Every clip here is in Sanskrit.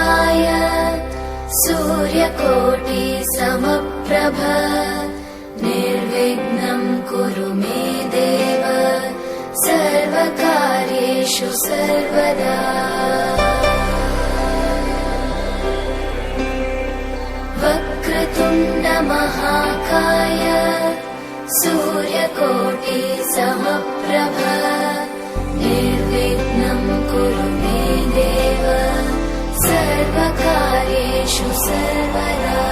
महाकाय सूर्यकोटि समप्रभ निर्विघ्नं कुरु मे देव सर्वकार्येषु सर्वदा। वक्रतुण्ड महाकाय सूर्यकोटि समप्रभ निर्विघ्नं कुरु मे देव सर्वकार्येषु सर्वदा।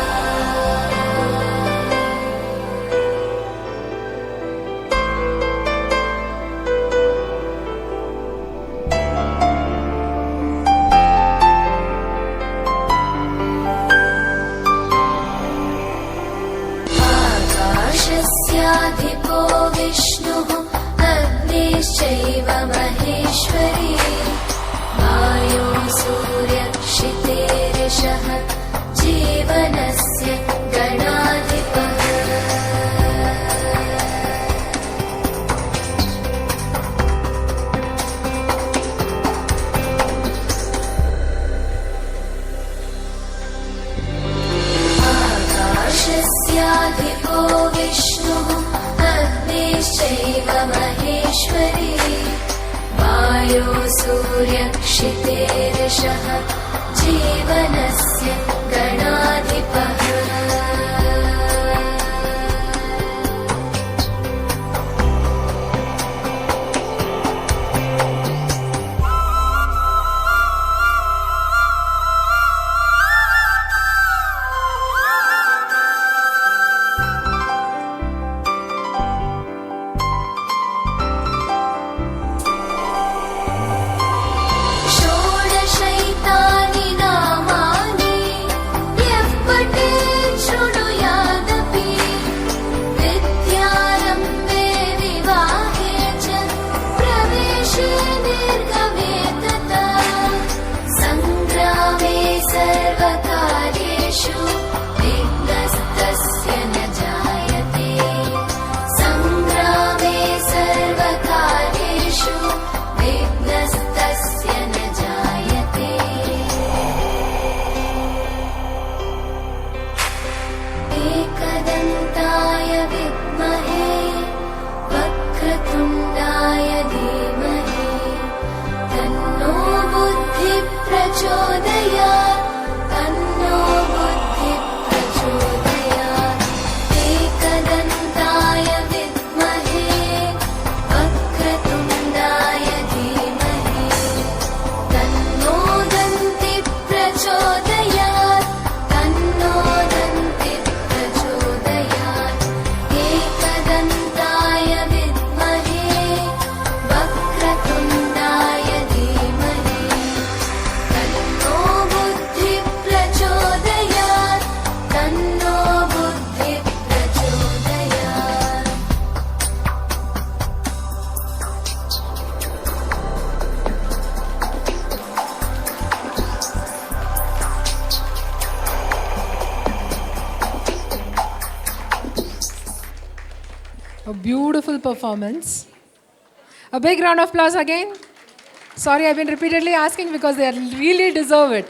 आकाशस्याधिपो विष्णुः अग्निश्चैव महेश्वरी वायो सूर्यक्षितेरिषः जीवनस्य गणाधिपः। आकाशस्याधिपो विष्णुः अग्निश्चैव महेश्वरी वायो सूर्यक्षितेरिषः जीवनस्य गणाधिपः। षोडशैतानि नामानि यः पठेत् शृणुयादपि विद्यारम्भे विवाहे च प्रवेशे निर्गमे तथा सङ्ग्रामे सर्वकार्येषु विघ्नस्तस्य न जायते। सङ्ग्रामे सर्वकार्येषु विघ्नस्तस्य न जायते। एकदन्ताय विद्महे वक्रतुण्डाय धीमहि तन्नो बुद्धिः प्रचोदयात् तन्नो बुद्धिः प्रचोदयात्। एकदन्ताय विद्महे वक्रतुण्डाय धीमहि तन्नो दन्तिः प्रचोदयात् तन्नो दन्तिः प्रचोदयात्। एकदन्ताय विद्महे वक्रतुण्डाय धीमहि तन्नो बुद्धिः प्रचोदयात् तन्नो बुद्धिः प्रचोदयात्। A beautiful performance. A big round of applause again. Sorry, I've been repeatedly asking because they really deserve it.